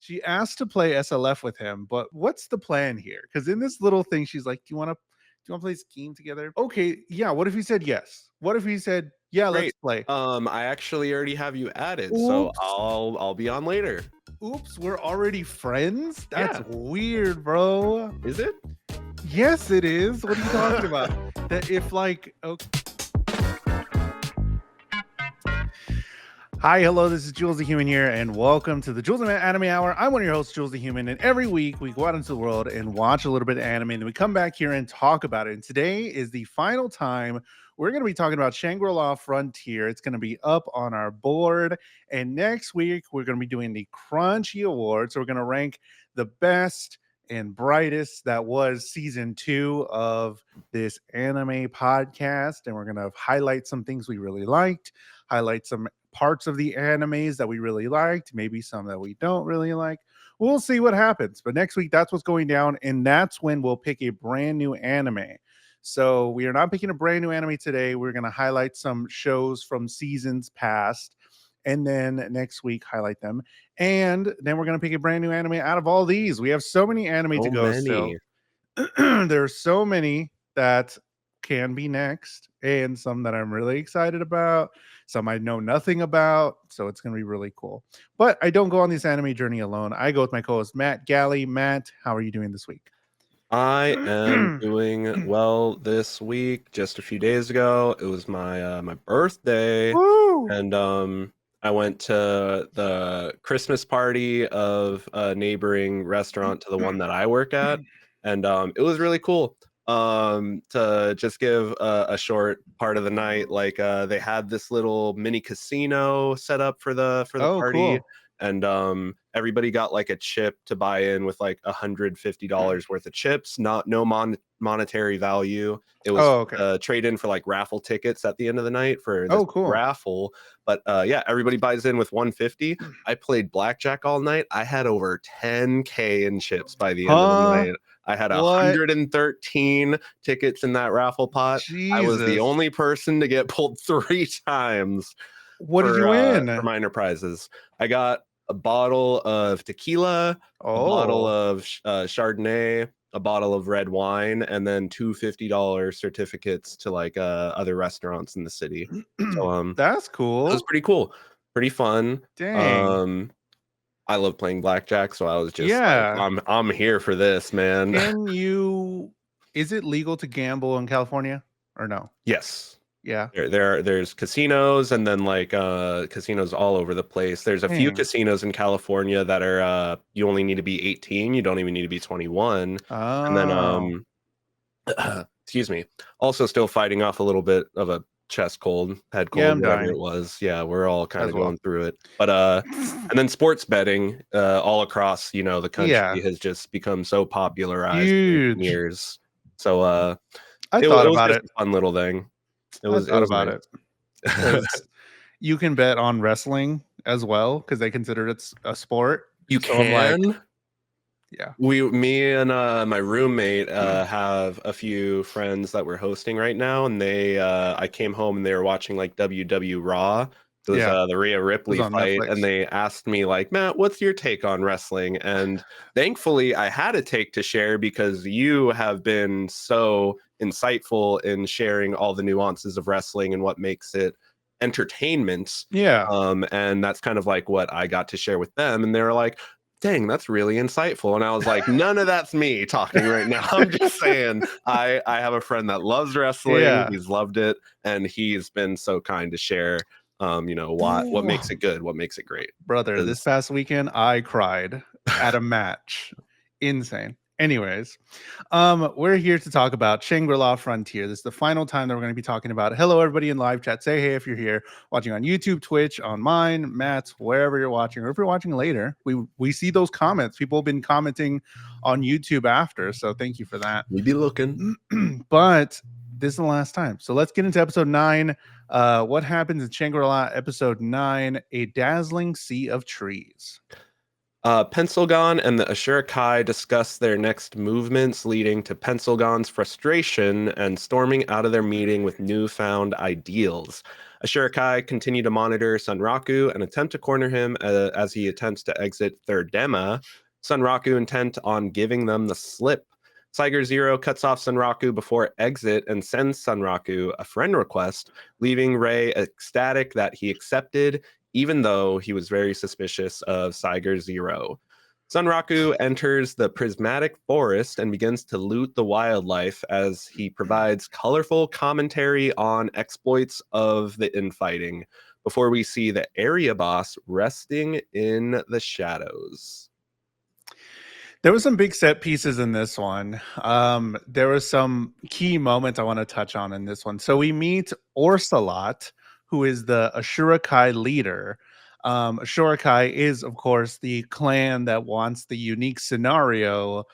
She asked to play SLF with him, but what's the plan here? Because in this little thing, she's like, Do you want to play this game together? Okay, yeah. What if he said yes? What if he said, yeah, let's Great. play? I actually already have you added, so Oops. I'll be on later. Oops, we're already friends? That's Yeah, weird, bro. is it? Yes, it is. What are you talking about? That if like okay. Hi, hello, this is Jules the Human here, and welcome to the Jules the Anime Hour. I'm one of your hosts, Jules the Human, and every week we go out into the world and watch a little bit of anime, and then we come back here and talk about it. And today is the final time we're going to be talking about Shangri-La Frontier. It's going to be up on our board, and next week we're going to be doing the Crunchy Awards. So we're going to rank the best and brightest that was season 2 of this anime podcast, and we're going to highlight some things we really liked, highlight some parts of the animes that we really liked, maybe some that we don't really like. We'll see what happens. But next week, that's what's going down, and that's when we'll pick a brand new anime. So we are not picking a brand new anime today. We're going to highlight some shows from seasons past, and then next week highlight them. And then we're going to pick a brand new anime out of all these. We have so many anime to So go still. many. There are so many that can be next, and some that I'm really excited about, some I know nothing about, so it's going to be really cool. But I don't go on this anime journey alone. I go with my co-host Matt Galley. Matt, how are you doing this week? I am doing well this week. Just a few days ago, it was my birthday, Woo! and I went to the Christmas party of a neighboring restaurant to the one that I work at, and it was really cool. To just give a short part of the night, like they had this little mini casino set up for the Oh, party, cool. and everybody got like a chip to buy in with like $150 worth of chips, no monetary value. It was Oh, okay. trade in for like raffle tickets at the end of the night for this Oh, cool. raffle. But yeah, everybody buys in with 150. I played blackjack all night. I had over 10K in chips by the end of the Huh? night. I had What? 113 tickets in that raffle pot. I was the Jesus. only person to get pulled 3 times What did you win? for minor prizes. I got a bottle of tequila, a bottle Oh. of Chardonnay, a bottle of red wine, and then two $50 certificates to like other restaurants in the city. So That's it was cool. pretty cool, pretty fun. Dang. I love playing blackjack, so I was just like, Yeah. I'm here for this, man. Can you Is it legal to gamble in California or no? Yes. Yeah. There's casinos, and then like casinos all over the place. There's a few Dang. casinos in California that are you only need to be 18, you don't even need to be 21. And then Oh. excuse me, also still fighting off a little bit of a chest cold, head Yeah, cold, I'm whatever it dying was. Yeah, we're all kind as of well. going through it. But and then sports betting all across, the Yeah. country has just become so popularized in recent Huge. years. So I it thought was about just it. a fun little thing. I It thought was about it nice. because you can bet on wrestling as well because they consider it a sport. You So I'm like, can. yeah. Me and my roommate have a few friends that we're hosting right now, and I came home and they were watching like WW Raw. It was Yeah. the Rhea It was Ripley on fight, and Netflix. they asked me like, Matt, what's your take on wrestling? And thankfully, I had a take to share because you have been so insightful in sharing all the nuances of wrestling and what makes it entertainment. Yeah. And that's kind of like what I got to share with them, and they were like, dang, that's really insightful. And I was like, none of that's me talking right now. I'm just saying I have a friend that loves wrestling. Yeah. He's loved it, and he's been so kind to share what Ooh. makes it good, what makes it great. Brother, this 'Cause past weekend I cried at a match. Insane. Anyways, we're here to talk about Shangri-La Frontier. This is the final time that we're going to be talking about it. Hello, everybody in live chat. Say hey if you're here watching on YouTube, Twitch, on mine, Matt's, wherever you're watching, or if you're watching later. We see those comments. People have been commenting on YouTube after, so thank you for that. we be looking. But this is the last time. So let's get into episode 9. What happens in Shangri-La episode 9? A dazzling sea of trees. Pencilgon and the Ashura Kai discuss their next movements, leading to Pencilgon's frustration and storming out of their meeting with newfound ideals. Ashura Kai continue to monitor Sunraku and attempt to corner him as he attempts to exit Third Dema. Sunraku intent on giving them the slip. Tiger Zero cuts off Sunraku before exit and sends Sunraku a friend request, leaving Ray ecstatic that he accepted, even though he was very suspicious of Tiger Zero. Sunraku enters the prismatic forest and begins to loot the wildlife as he provides colorful commentary on exploits of the infighting before we see the area boss resting in the shadows. There was some big set pieces in this one. There was some key moments I want to touch on in this one. So we meet Orsalot, who is the Ashura Kai leader. Ashura Kai is, of course, the clan that wants the unique scenario,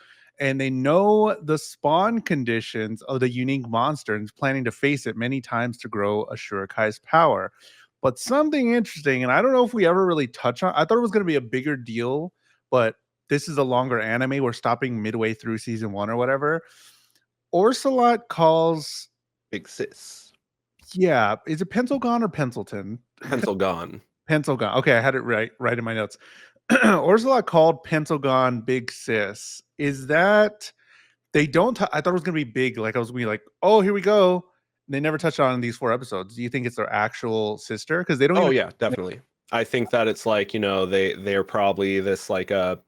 and they know the spawn conditions of the unique monster and is planning to face it many times to grow Ashura Kai's power. But something interesting, and I don't know if we ever really touch on. I thought it was going to be a bigger deal, but this is a longer anime. We're stopping midway through season 1 or whatever. Orsalot calls, Big sis. yeah, is it Pencilgon or Pencilton? Pencilgon. Pencilgon. Okay, I had it right in my notes. Orsalot called Pencilgon Big Sis. Is that they don't? I thought it was gonna be big. Like I was gonna be like, oh, here we go. They never touched on in these 4 episodes. Do you think it's their actual sister? Because they don't Oh even. yeah, definitely. I think that it's like, they're probably this like a,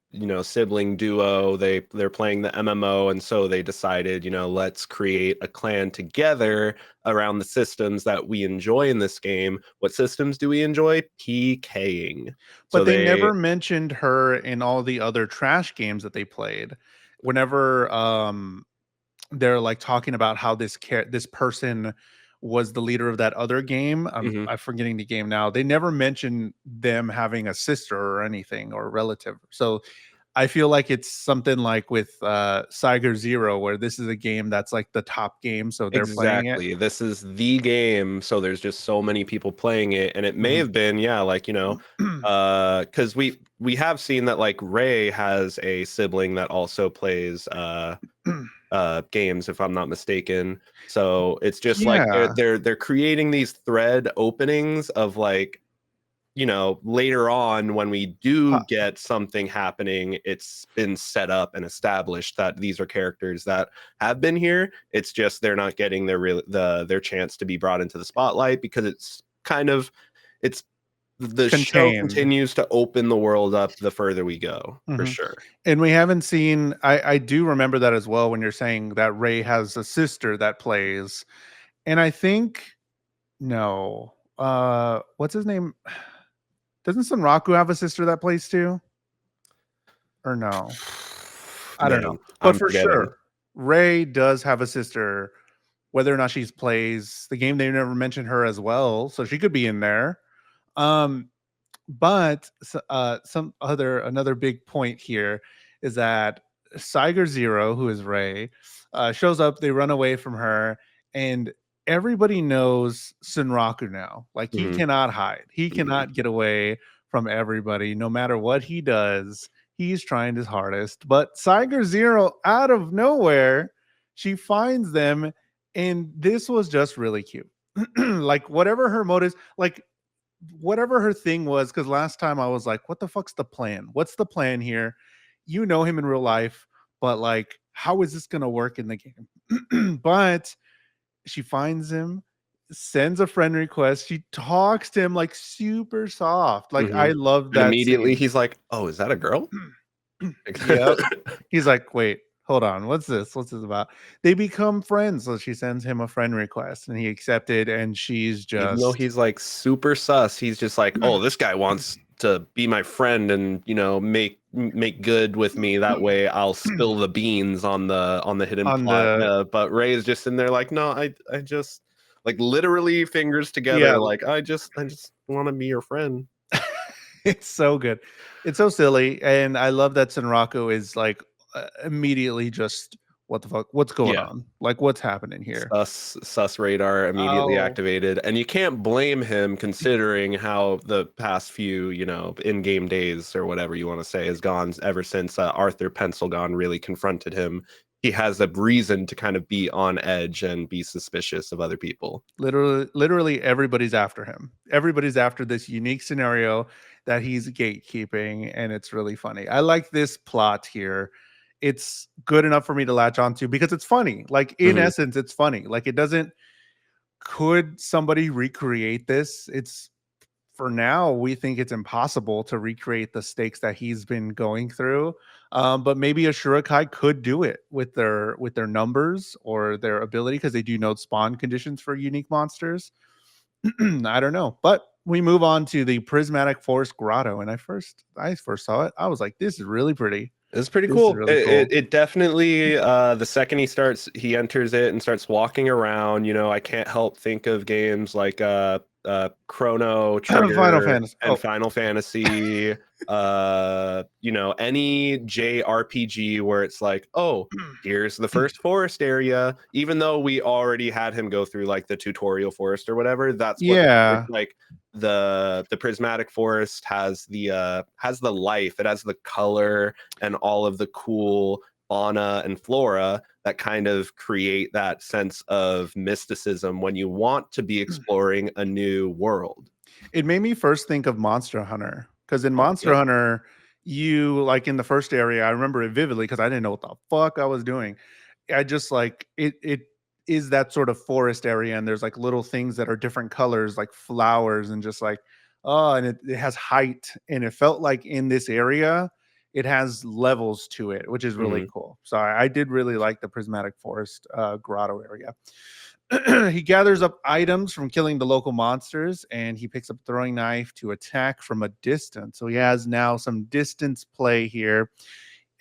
sibling duo. They're playing the MMO, and so they decided, let's create a clan together around the systems that we enjoy in this game. What systems do we enjoy? PKing. So But they they never mentioned her in all the other trash games that they played. Whenever they're like talking about how this person was the leader of that other game. Mhm. I'm forgetting the game now. They never mentioned them having a sister or anything or relative. So I feel like it's something like with Tiger Zero, where this is a game that's like the top game, so they're playing it. Exactly. This is the game, so there's just so many people playing it, and it may Mhm. have been, yeah, like, because we have seen that like Ray has a sibling that also plays games, if I'm not mistaken. So it's just like they're Yeah. they're they're creating these thread openings of like, later on when we do Po- get something happening, it's been set up and established that these are characters that have been here. It's just they're not getting their chance to be brought into the spotlight because it's the show Contained. continues to open the world up the further we go, for Mhm. sure. And we haven't seen. I do remember that as well when you're saying that Ray has a sister that plays, and I think no. What's his name? Doesn't Sunraku have a sister that plays too? Or no? I don't know. Man, But I'm for forgetting. sure, Ray does have a sister. Whether or not she plays the game, they never mentioned her as well, so she could be in there. Um, but some other another big point here is that Tiger Zero, who is Ray, shows up. They run away from her, and everybody knows Sunraku now. Like he Mhm, cannot hide. He mhm. cannot get away from everybody. No matter what he does, he's trying his hardest. But Tiger Zero, out of nowhere, she finds them, and this was just really cute. Like whatever her motives, like whatever her thing was, because last time I was like, what the fuck's the plan? What's the plan here? You know him in real life, but like, how is this gonna work in the game? But she finds him, sends a friend request, she talks to him like super soft. Like, I Mhm. love And that immediately scene. he's like, "Oh, is that a girl?" Yep. He's like, wait, hold on, what's this? What's this about? They become friends. So she sends him a friend request and he accepted, and she's Even though just he's like super sus, he's just like, "Oh, this guy wants to be my friend and, make good with me. That way I'll spill the beans on the hidden on plot." the But Ray is just in there like, "No, I just like literally fingers yeah. together like I just want to be your friend." It's so good. It's so silly, and I love that Senraku is like immediately just what the fuck? What's going Yeah. on? Like, what's happening here? Sus radar immediately Oh, activated, and you can't blame him considering how the past few, in-game days or whatever you want to say has gone ever since Arthur Pencilgon really confronted him. He has a reason to kind of be on edge and be suspicious of other people. literally everybody's after him. Everybody's after this unique scenario that he's gatekeeping, and it's really funny. I like this plot here. It's good enough for me to latch onto because it's funny. Like in Mhm. essence, it's funny. Like it doesn't. Could somebody recreate this? It's for now, we think it's impossible to recreate the stakes that he's been going through. But maybe a Shurikai could do it with their numbers or their ability because they do know spawn conditions for unique monsters. I don't know, but we move on to the Prismatic Forest Grotto, and I first saw it, I was like, "This is really pretty. It's pretty This is cool. really It, cool." it, it definitely, the second he enters it and starts walking around, I can't help think of games like Chrono Final Trigger Fantasy. and Oh, Final Fantasy, any JRPG where it's like, oh, here's the first forest area. Even though we already had him go through like the tutorial forest or whatever, that's what it's yeah. like. The prismatic forest has the life, it has the color and all of the cool fauna and flora that kind of create that sense of mysticism when you want to be exploring a new world. It made me first think of Monster Hunter because in Oh, Monster yep. Hunter, you like in the first area, I remember it vividly because I didn't know what the fuck I was doing. I just like it is that sort of forest area, and there's like little things that are different colors, like flowers, and just like and it has height, and it felt like in this area it has levels to it, which is really Hmm. cool. So I did really like the Prismatic Forest grotto area. He gathers up items from killing the local monsters, and he picks up a throwing knife to attack from a distance. So he has now some distance play here.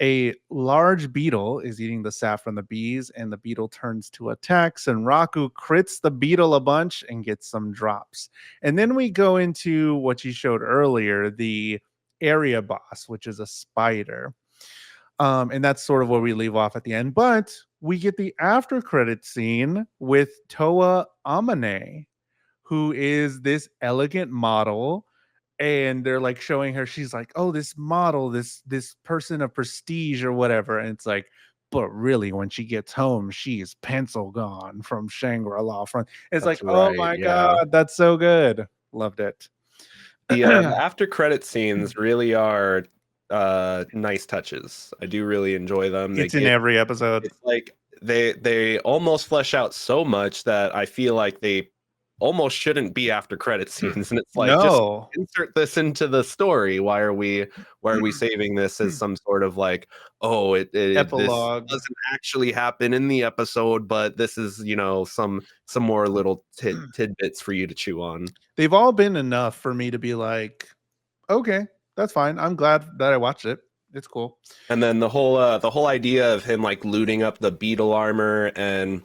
A large beetle is eating the sap from the bees, and the beetle turns to attack. Senraku crits the beetle a bunch and gets some drops. And then we go into what you showed earlier, the area boss, which is a spider. And that's sort of where we leave off at the end. But we get the after credit scene with Toa Amane, who is this elegant model. And they're like showing her, she's like, oh, this model, this person of prestige or whatever. And it's like, but really, when she gets home, she's pencil gone from Shangri-La Front. It's like, That's oh right. my Yeah. God, that's so good. Loved it. The after credit scenes really are nice touches. I do really enjoy them. It's in every episode. It's like they almost flesh out so much that I feel like they almost shouldn't be after credit scenes, and it's like, just No. insert this into the story. Why are we saving this as some sort of like, oh, this Epilogue. doesn't actually happen in the episode, but this is, some more little tidbits for you to chew on. They've all been enough for me to be like, okay, that's fine. I'm glad that I watched it. It's cool. And then the whole idea of him like looting up the beetle armor and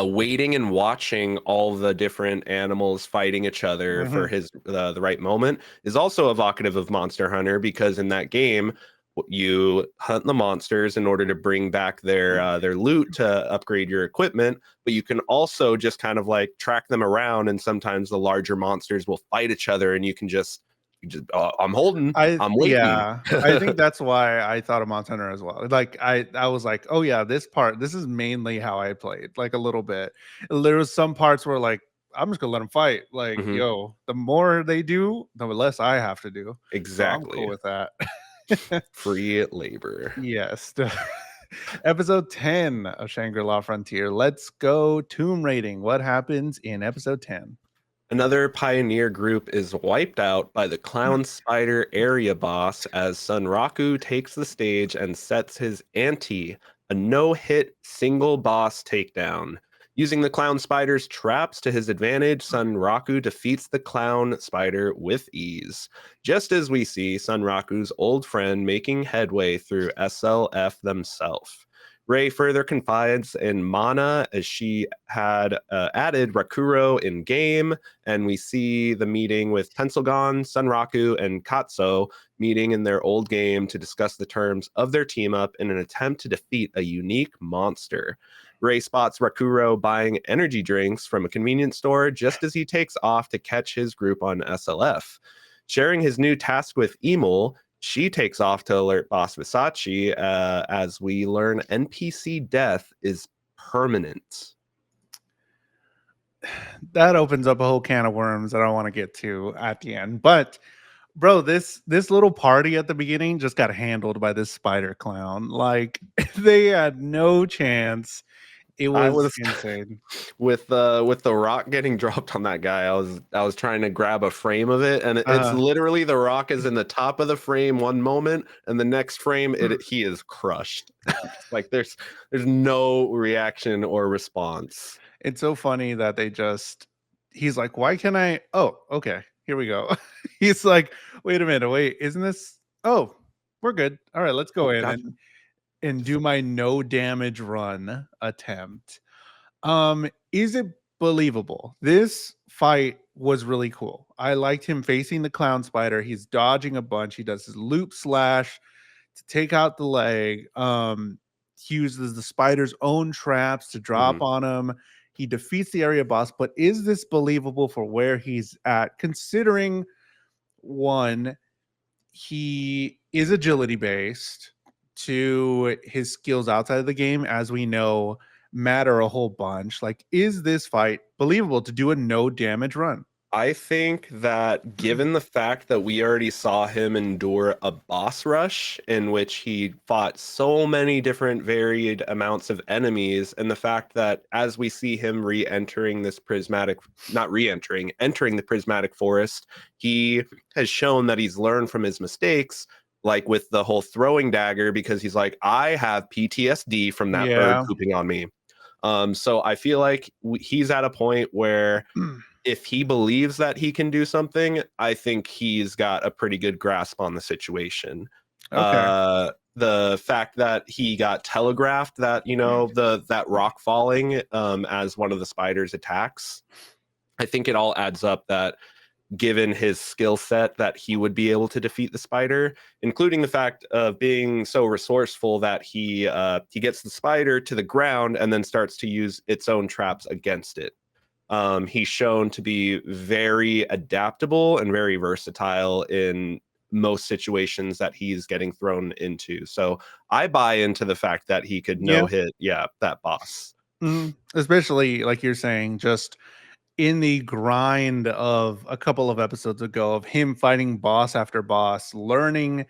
waiting and watching all the different animals fighting each other for Mhm. his the right moment is also evocative of Monster Hunter, because in that game you hunt the monsters in order to bring back their loot to upgrade your equipment, but you can also just kind of like track them around, and sometimes the larger monsters will fight each other, and I'm holding, I'm waiting. I think that's why I thought of Monster Hunter as well. Like I was like, oh yeah, this is mainly how I played, like a little bit. There was some parts where like I'm just gonna let them fight. Like, Mhm. yo, the more they do, the less I have to do. So I'm cool Exactly. with that. Free labor. Yes. Episode 10 of Shangri-La Frontier. Let's go tomb raiding. What happens in episode 10? Another pioneer group is wiped out by the Clown Spider area boss as Sunraku takes the stage and sets his ante, a no-hit single boss takedown. Using the Clown Spider's traps to his advantage, Sunraku defeats the Clown Spider with ease. Just as we see Sunraku's old friend making headway through SLF themselves. Rei further confides in Mana as she had added Rakuro in game, and we see the meeting with Pencilgon, Sunraku, and Katso meeting in their old game to discuss the terms of their team up in an attempt to defeat a unique monster. Rei spots Rakuro buying energy drinks from a convenience store just as he takes off to catch his group on SLF. Sharing his new task with Emil, she takes off to alert Boss Versace as we learn NPC death is permanent. That opens up a whole can of worms that I want to get to at the end. But bro, this little party at the beginning just got handled by this spider clown. Like they had no chance. It I was was insane. with the rock getting dropped on that guy. I was trying to grab a frame of it, and it's Uh, literally the rock is in the top of the frame one moment, and the next frame he is crushed. Like there's no reaction or response. it's so funny that he's like, why can I? Oh, okay, here we go. He's like, wait a minute, wait, isn't this? Oh, we're good. All right, let's go Oh, in gotcha. and do my no damage run attempt. Is it believable? This fight was really cool. I liked him facing the clown spider. He's dodging a bunch. He does his loop slash to take out the leg. He uses the spider's own traps to drop Mhm. on him. He defeats the area boss, but is this believable for where he's at? Considering one, he is agility based, to his skills outside of the game, as we know, matter a whole bunch. Like, is this fight believable to do a no damage run? I think that given the fact that we already saw him endure a boss rush in which he fought so many different varied amounts of enemies, and the fact that as we see him re-entering this prismatic, not re-entering, entering the prismatic forest, he has shown that he's learned from his mistakes, like with the whole throwing dagger, because he's like, I have PTSD from that bird Yeah. pooping on me. So I feel like he's at a point where if he believes that he can do something, I think he's got a pretty good grasp on the situation. Okay. The fact that he got telegraphed that that rock falling as one of the spider's attacks, I think it all adds up that given his skill set that he would be able to defeat the spider, including the fact of being so resourceful that he gets the spider to the ground and then starts to use its own traps against it. He's shown to be very adaptable and very versatile in most situations that he's getting thrown into. So I buy into the fact that he could Yeah. no hit, yeah, that boss. Especially like you're saying, just in the grind of a couple of episodes ago of him fighting boss after boss, learning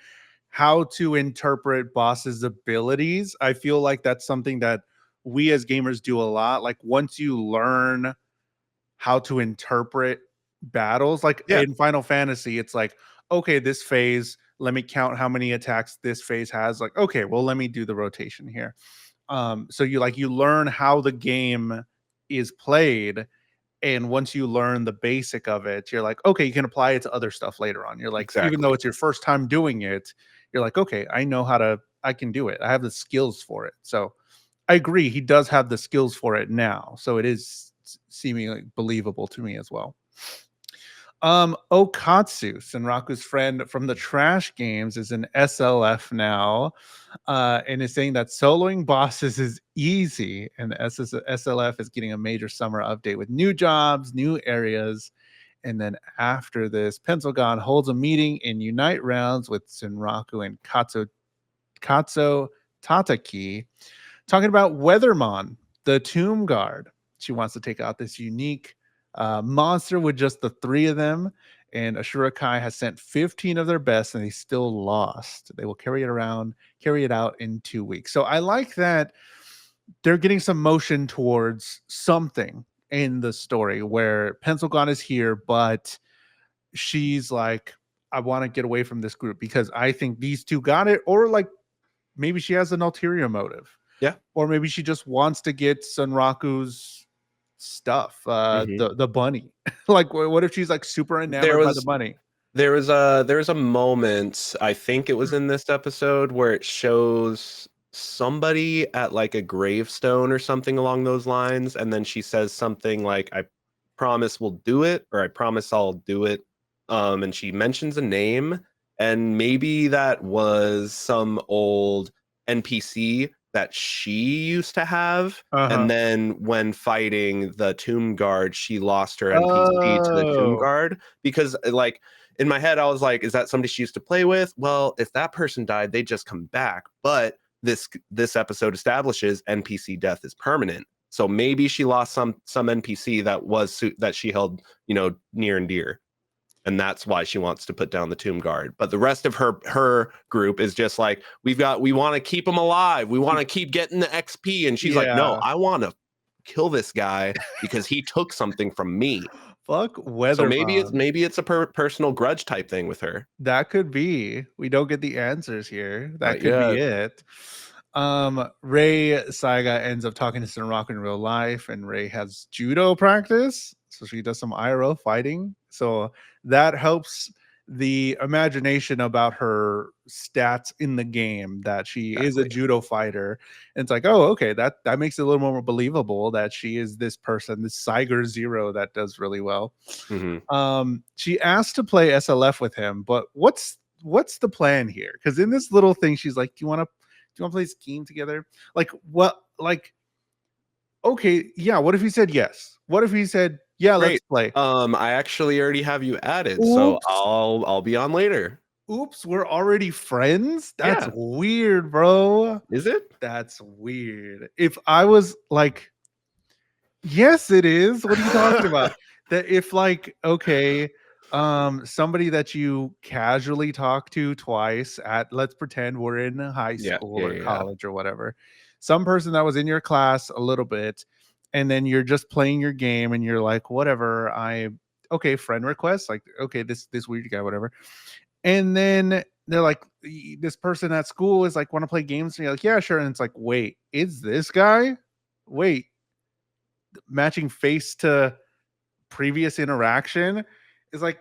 how to interpret boss's abilities. I feel like that's something that we as gamers do a lot. Like once you learn how to interpret battles, like Yeah, in Final Fantasy, it's like, okay, this phase, let me count how many attacks this phase has. Like, okay, well, let me do the rotation here. So you learn how the game is played, and once you learn the basic of it, you're like, okay, you can apply it to other stuff later on. You're like, even though exactly. it's your first time doing it, you're like, okay, I can do it. I have the skills for it. So I agree. He does have the skills for it now. So it is seemingly believable to me as well. Okatsu, Senraku's friend from the Trash Games, is an SLF now, and is saying that soloing bosses is easy, and the SLF is getting a major summer update with new jobs, new areas, and then after this, Pencilgon holds a meeting in Unite rounds with Senraku and Katso Tataki, talking about Weathermon, the Tomb Guard. She wants to take out this unique monster with just the three of them. And Ashura Kai has sent 15 of their best and they still lost. They will carry it out in 2 weeks. So I like that they're getting some motion towards something in the story where Pencilgon is here, but she's like, I want to get away from this group because I think these two got it. Or like maybe she has an ulterior motive, Yeah. or maybe she just wants to get Sunraku's stuff, Mhm. the bunny. Like, what if she's like super There enamored by the was bunny? there was a moment, I think it was in this episode, where it shows somebody at like a gravestone or something along those lines, and then she says something like, I promise we'll do it, or I promise I'll do it. And she mentions a name, and maybe that was some old NPC that she used to have. And Uh-huh. then when fighting the tomb guard, she lost her NPC to the tomb Oh. guard. Because like in my head, I was like, is that somebody she used to play with? Well, if that person died, they just come back. But this episode establishes NPC death is permanent. So maybe she lost some NPC that she held, near and dear, and that's why she wants to put down the tomb guard. But the rest of her group is just like, we want to keep him alive. We want to keep getting the XP, and she's like, no, Yeah. I want to kill this guy because he took something from me. Fuck So weather mom. maybe it's a personal grudge type thing with her. That could be. We don't get the answers here. That Not could be yet. it. Ray Saiga ends up talking to Sunrock in real life, and Ray has judo practice. So she does some IRL fighting. So that helps the imagination about her stats in the game, that she is a Exactly. judo fighter. And it's like, oh, okay, that makes it a little more believable that she is this person, this Saiger Zero that does really well. Hmm. She asked to play SLF with him, but what's the plan here? Because in this little thing, she's like, do you want to play this game together? Like, what? Like, okay, yeah. What if he said yes? What if he said, yeah, let's Great. play? I actually already have you added, so Oops, I'll be on later. oops, we're already friends. That's Yeah. weird, bro. Is it? That's weird. If I was like, yes, it is. What are you talking about? That if like, okay, somebody that you casually talk to twice at, let's pretend we're in high Yeah, school yeah, or yeah. college or whatever, some person that was in your class a little bit, and then you're just playing your game and you're like, whatever, okay, friend request, like, okay, this weird guy, whatever. And then they're like, this person at school is like, want to play games? And you're like, yeah, sure. And it's like, wait, is this guy? Wait, matching face to previous interaction is like,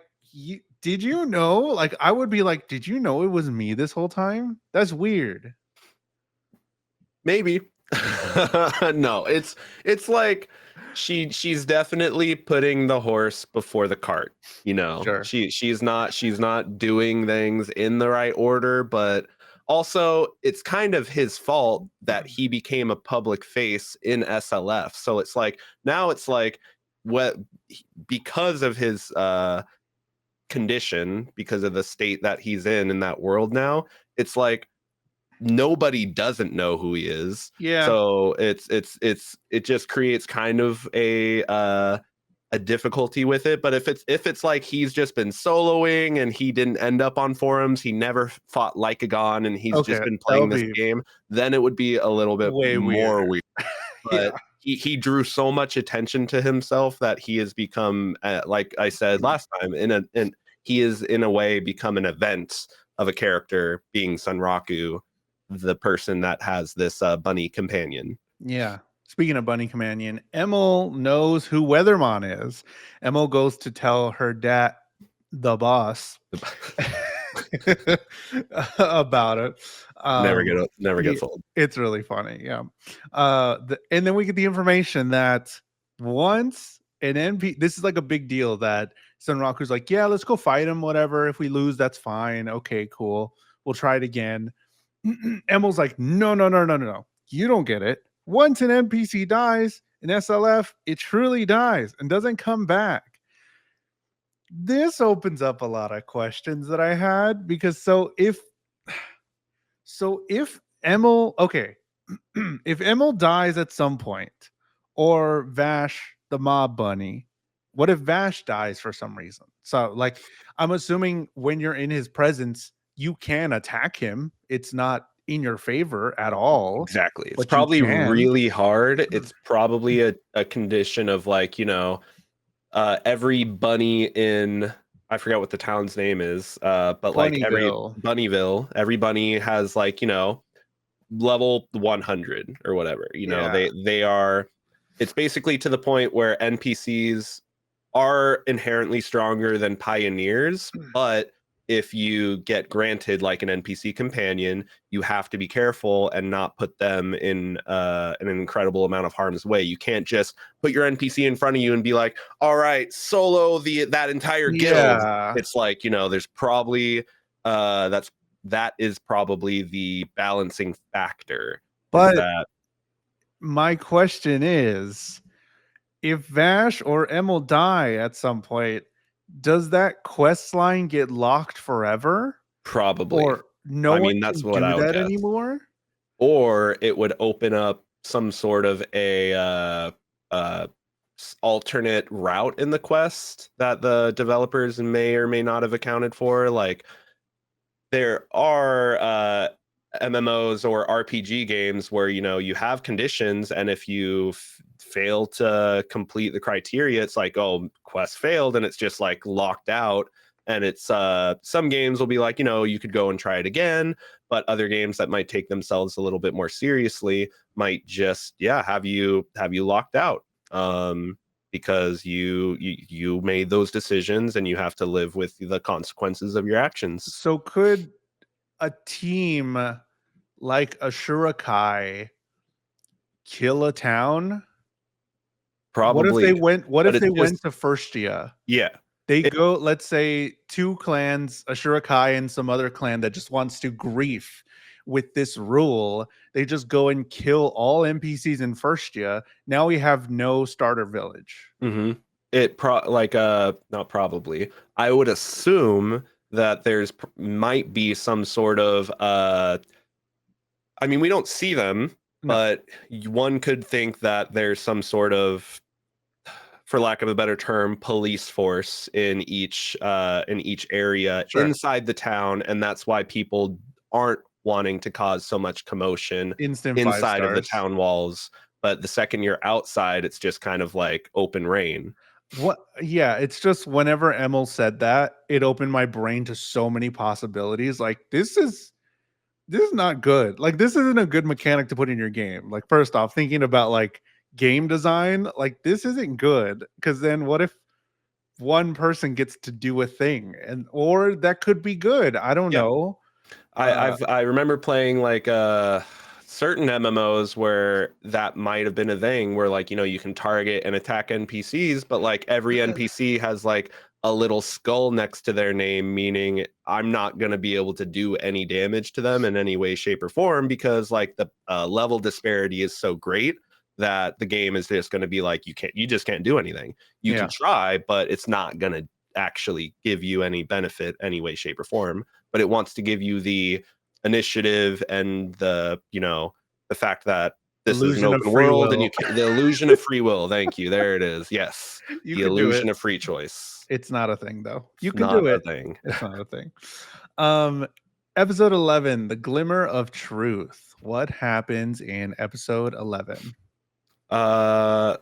did you know? Like, I would be like, did you know it was me this whole time? That's weird. Maybe. No, it's like she's definitely putting the horse before the cart, you know. Sure. She's not doing things in the right order, but also it's kind of his fault that he became a public face in SLF. So it's like now it's like what because of his condition, because of the state that he's in that world now, it's like nobody doesn't know who he is. Yeah. So it just creates kind of a difficulty with it. But if it's like he's just been soloing and he didn't end up on forums, he never fought Lycagon and he's Okay. just been That playing would this be game, then it would be a little bit way more weirder. weird. Yeah. But he drew so much attention to himself that he has become, like I said last time, he is in a way become an event of a character being Sunraku, the person that has this bunny companion. Yeah. Speaking of Bunny Companion, Emil knows who Weathermon is. Emil goes to tell her dad, the boss, about it. Never He, gets old. it's really funny. Yeah. And then we get the information that once an NP, this is like a big deal that Sunraku's like, yeah, let's go fight him. Whatever. If we lose, that's fine. Okay, cool. We'll try it again. Emil's like, no, no, no, no, no, no. You don't get it. Once an NPC dies in SLF, it truly dies and doesn't come back. This opens up a lot of questions that I had, because if Emil, okay, if Emil dies at some point, or Vash the mob bunny, what if Vash dies for some reason? So, like, I'm assuming when you're in his presence, you can attack him. It's not in your favor at all, Exactly. It's but you probably can. really hard. It's probably a condition of like, every bunny in, I forget what the town's name is, but like every Bunnyville. Bunnyville, every bunny has like, level 100 or whatever. Yeah. They are, it's basically to the point where NPCs are inherently stronger than pioneers, but if you get granted like an NPC companion, you have to be careful and not put them in an incredible amount of harm's way. You can't just put your NPC in front of you and be like, all right, solo that entire guild. Yeah. It's like, there's probably that is probably the balancing factor. Is But that my question is, if Vash or Emil die at some point, does that quest line get locked forever? probably? Or no I one mean, that's can what do I would that guess. anymore? Or it would open up some sort of a alternate route in the quest that the developers may or may not have accounted for. Like there are MMOs or RPG games where you have conditions, and if you fail to complete the criteria, it's like, oh, quest failed, and it's just like locked out. And it's some games will be like, you could go and try it again, but other games that might take themselves a little bit more seriously might just have you locked out, because you made those decisions and you have to live with the consequences of your actions. So could a team like a Shurikai kill a town? What if they Probably, went but it's just to Firstia? yeah. They It, go, let's say, two clans, a Shurikai and some other clan that just wants to grief with this rule. They just go and kill all NPCs in Firstia. Now we have no starter village. mhm. Not probably. I would assume that might be some sort of I mean, we don't see them, No, but one could think that there's some sort of, for lack of a better term, police force in each area sure. inside the town, and that's why people aren't wanting to cause so much commotion Instant five inside of the stars. town walls. But the second you're outside, it's just kind of like open reign. What? Yeah, it's just whenever Emil said that, it opened my brain to so many possibilities. Like this is not good. Like this isn't a good mechanic to put in your game. Like first off, thinking about like game design, like this isn't good because then what if one person gets to do a thing and or that could be good. I don't Yeah. know. I remember playing like certain MMOs where that might have been a thing where like you can target and attack NPCs, but like every NPC has like a little skull next to their name, meaning I'm not going to be able to do any damage to them in any way, shape, or form, because like the level disparity is so great that the game is just going to be like, you just can't do anything. You can Yeah. try, but it's not going to actually give you any benefit any way, shape, or form. But it wants to give you the initiative and the fact that this is an Illusion of open free world and will. the illusion of free will. Thank you. There it is. Yes. You The could do it. illusion of free choice. It's not a thing though. You It's can not do a it. thing. It's not a thing. Um episode 11, The Glimmer of Truth. What happens in episode 11? Uh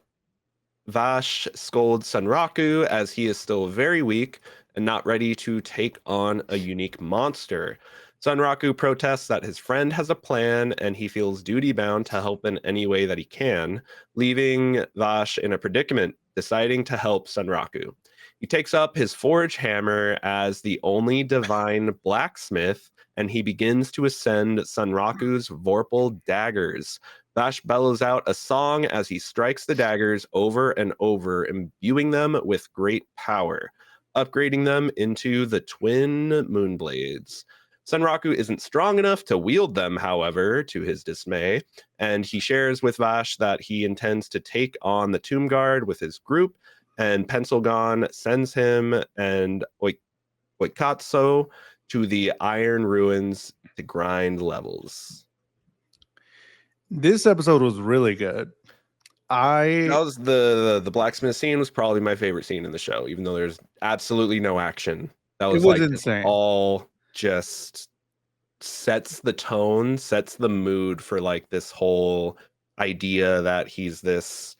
Vash scolds Sunraku as he is still very weak and not ready to take on a unique monster. Sunraku protests that his friend has a plan and he feels duty bound to help in any way that he can, leaving Vash in a predicament, deciding to help Sunraku. He takes up his forge hammer as the only divine blacksmith, and he begins to ascend Sunraku's Vorpal daggers. Vash bellows out a song as he strikes the daggers over and over, imbuing them with great power, upgrading them into the twin moonblades. Sunraku isn't strong enough to wield them, however, to his dismay, and he shares with Vash that he intends to take on the Tomb Guard with his group, and Pencilgon sends him and Oikatsu to the Iron Ruins to grind levels. This episode was really good. That I was the blacksmith scene was probably my favorite scene in the show, even though there's absolutely no action. That It was was like just insane. all just sets the tone, sets the mood for like this whole idea that he's this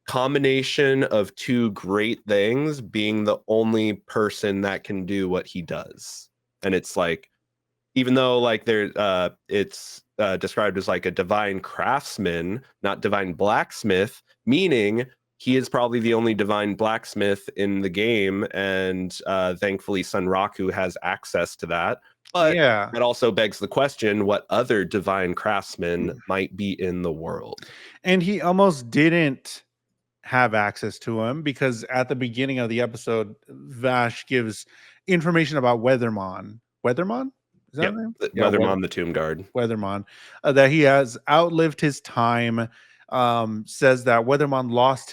combination of two great things, being the only person that can do what he does. And it's like, even though like it's described as like a divine craftsman, not divine blacksmith, meaning he is probably the only divine blacksmith in the game, and thankfully Sunraku has access to that. But Yeah. that also begs the question, what other divine craftsmen might be in the world? And he almost didn't have access to him because at the beginning of the episode, Vash gives information about Weathermon. Weathermon? Is that Yep, his name? Yeah, Weathermon the Tomb Guard. Weathermon. That he has outlived his time. Says that Weathermon lost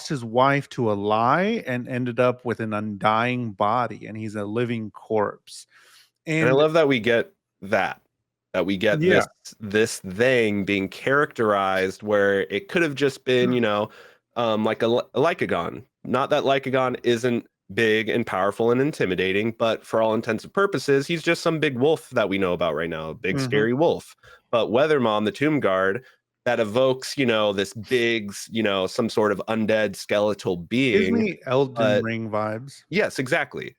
his wife to a lie and ended up with an undying body, and he's a living corpse. And I And love that we get that we get yeah, this thing being characterized where it could have just been, like a Lycagon. Not that Lycagon isn't big and powerful and intimidating, but for all intents and purposes, he's just some big wolf that we know about right now, a big mhm. scary wolf. But Weathermon, the Tomb Guard, that evokes, this big, some sort of undead skeletal Gives being. me Elden But Ring vibes. yes, exactly.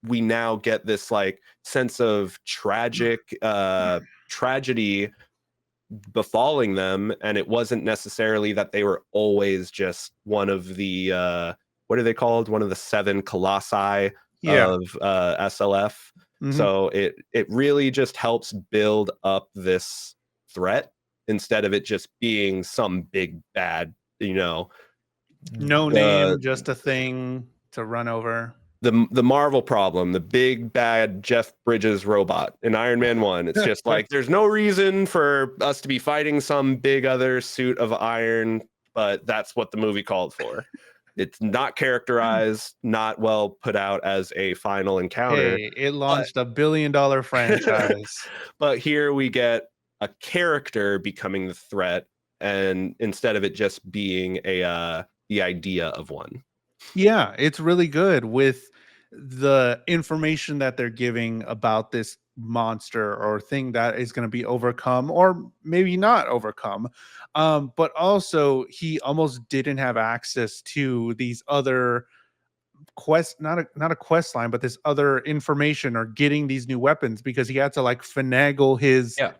We now get this like sense of tragedy befalling them, and it wasn't necessarily that they were always just one of the what are they called? One of the seven colossi Yeah. of SLF. Mhm. So it really just helps build up this threat instead of it just being some big bad, No the name, just a thing to run over. the Marvel problem, the big bad Jeff Bridges robot in Iron Man 1. It's just like there's no reason for us to be fighting some big other suit of iron, but that's what the movie called for. It's not characterized, not well put out as a final encounter, Hey, it but launched a billion-dollar franchise. but here we get a character becoming the threat, and instead of it just being the idea of one. Yeah, it's really good with the information that they're giving about this monster or thing that is going to be overcome or maybe not overcome. But also he almost didn't have access to these other quest, not a quest line, but this other information or getting these new weapons because he had to like finagle Yeah,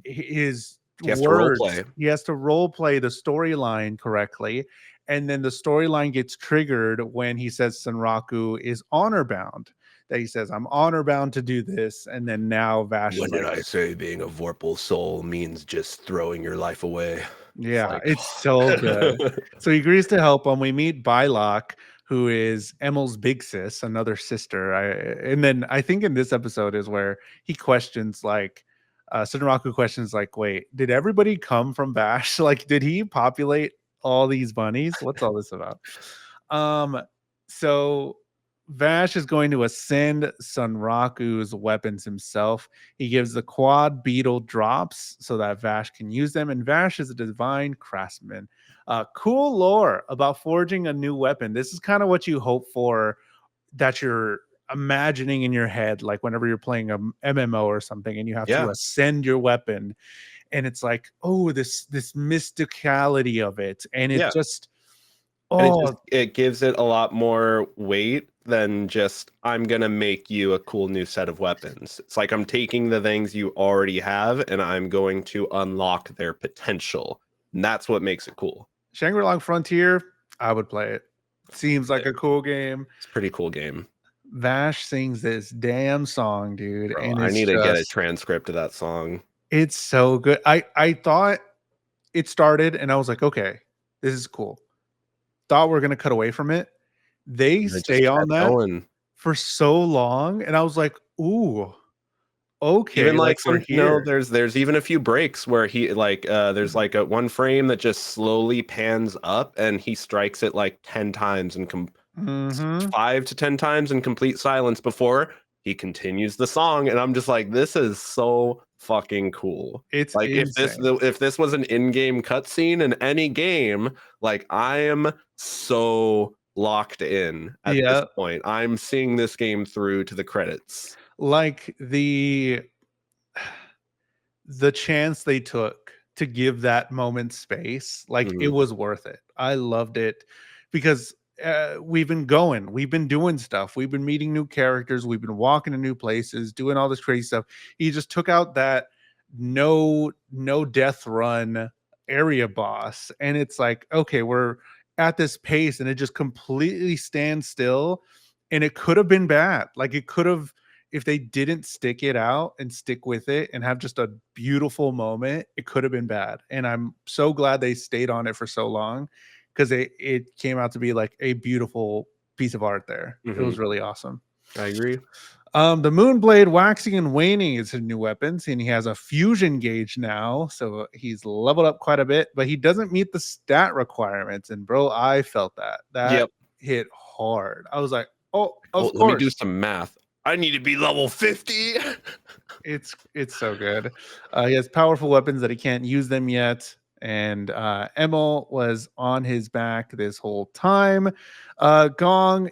his he has to role words. play. He has to role play the storyline correctly, and then the storyline gets triggered when he says Senraku is honor bound, that he says I'm honor bound to do this, and then now Vash When is did like, I say being a Vorpal soul means just throwing your life away? It's yeah, like, it's so good. So he agrees to help him. We meet Bylock, who is Emil's big sis, another sister. And then I think in this episode is where he questions like Sunraku questions like, wait, did everybody come from Bash? Like, did he populate all these bunnies? What's all this about? Um, so Vash is going to ascend Sunraku's weapons himself. He gives the quad beetle drops so that Vash can use them. And Vash is a divine craftsman. Cool lore about forging a new weapon. This is kind of what you hope for, that you're imagining in your head, like whenever you're playing a MMO or something and you have to yeah, ascend your weapon. And it's like, oh, this mysticality of it. And it yeah, just, and oh, it gives it a lot more weight than just I'm gonna make you a cool new set of weapons. It's like I'm taking the things you already have and I'm going to unlock their potential, and that's what makes it cool. Shangri-La Frontier, I would play it. Seems like a cool game. It's a pretty cool game, Vash sings this damn song, dude, bro. and I it's need to get a just, transcript of that song. it's so good. I thought it started and I was like, okay, this is cool. Thought we're gonna cut away from it. They And it just stay on kept that going. for so long, and I was like, ooh, Even okay, like like we're some here. there's even a few breaks where he like there's like a one frame that just slowly pans up and he strikes it like 10 times and 5 to 10 times in complete silence before he continues the song, and I'm just like, this is so fucking cool. It's Like insane. if this was an in-game cutscene in any game, like I am so locked in at this Yeah, point. I'm seeing this game through to the credits. like the chance they took to give that moment space, like it Mhm. was worth it. I loved it because we've been doing stuff, we've been meeting new characters, we've been walking to new places, doing all this crazy stuff. He just took out that no death run area boss, and it's like, okay, we're at this pace, and it just completely stands still, and it could have been bad. Like it could have, if they didn't stick it out and stick with it and have just a beautiful moment, it could have been bad. And I'm so glad they stayed on it for so long because it came out to be like a beautiful piece of art there. It Mhm. was really awesome. I agree. The Moonblade waxing and waning is his new weapons, and he has a fusion gauge now, so he's leveled up quite a bit, but he doesn't meet the stat requirements. And bro, I felt that Yep. hit hard. I was like, oh, Oh, of let me do course. some math. I need to be level 50. It's so good. He has powerful weapons that he can't use them yet. And Emil was on his back this whole time. Gong,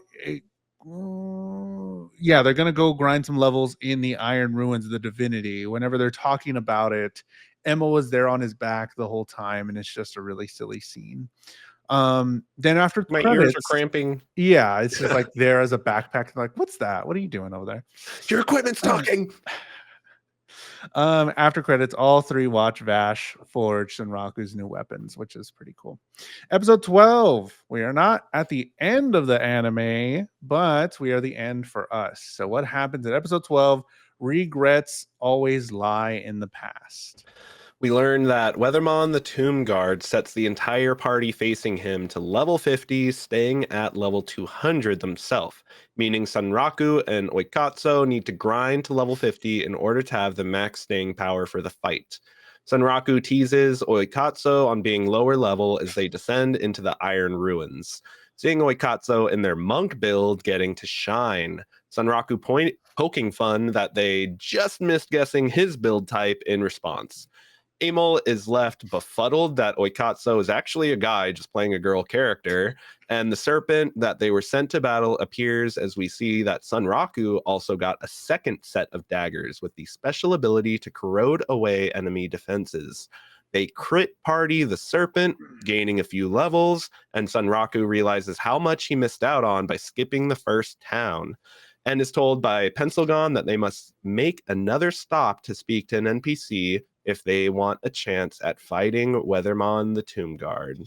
yeah, they're gonna go grind some levels in the Iron Ruins of the Divinity. Whenever they're talking about it, Emil was there on his back the whole time, and it's just a really silly scene. Then after My ears are credits, cramping. yeah, it's just like there as a backpack. Like, what's that? What are you doing over there? Your equipment's talking. After credits, all three watch Vash forge Senraku's new weapons, which is pretty cool. Episode 12. We are not at the end of the anime, but we are the end for us. So, what happens in episode 12? Regrets always lie in the past. We learn that Weathermon the Tomb Guard sets the entire party facing him to level 50, staying at level 200 themselves, meaning Sanraku and Oikatsu need to grind to level 50 in order to have the max staying power for the fight. Sanraku teases Oikatsu on being lower level as they descend into the Iron Ruins. Seeing Oikatsu in their monk build getting to shine, Sanraku poking fun that they just missed guessing his build type in response. Emil is left befuddled that Oikatsu is actually a guy just playing a girl character, and the serpent that they were sent to battle appears as we see that Sunraku also got a second set of daggers with the special ability to corrode away enemy defenses. They crit party the serpent, gaining a few levels, and Sunraku realizes how much he missed out on by skipping the first town and is told by Pencilgon that they must make another stop to speak to an NPC if they want a chance at fighting Weathermon the Tomb Guard.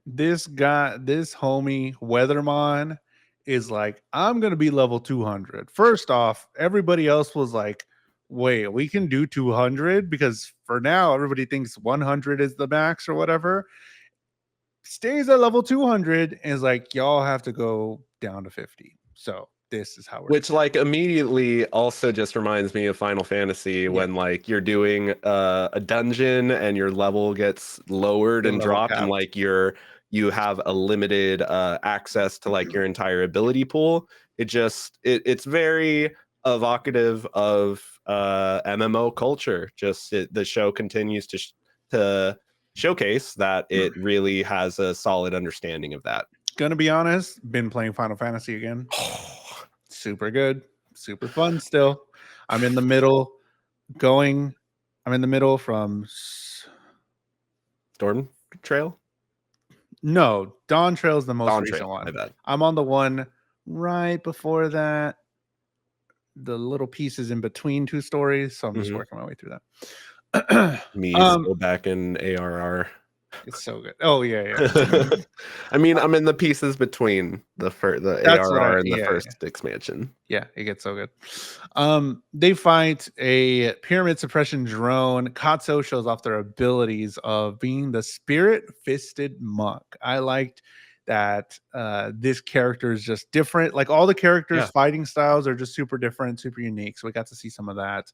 This guy, this homie Weathermon is like, I'm gonna be level 200. First off, everybody else was like, wait, we can do 200 because for now everybody thinks 100 is the max or whatever. Stays at level 200 and is like, y'all have to go down to 50. So this is how we're Which like immediately also just reminds me of Final Fantasy when like you're doing a dungeon and your level gets lowered the and level dropped and capped. like you have a limited access to like your entire ability pool. It's very evocative of MMO culture. Just the show continues to showcase that it really has a solid understanding of that. Gonna be honest, been playing Final Fantasy again. Super good, super fun still. I'm in the middle going, I'm in the middle from Storm Trail? no, Dawn Trail is the most Dawn recent Trail, my one. bad. I'm on the one right before that. The little pieces in between two stories, so I'm just working my way through that. Me still back in ARR. It's so good. Oh yeah. I mean, I'm in the pieces between the That's what ARR and the yeah. first expansion. Yeah, it gets so good. They fight a pyramid suppression drone. Katsu shows off their abilities of being the spirit-fisted monk. I liked that this character is just different. Like all the characters' Yeah. fighting styles are just super different, super unique. So we got to see some of that.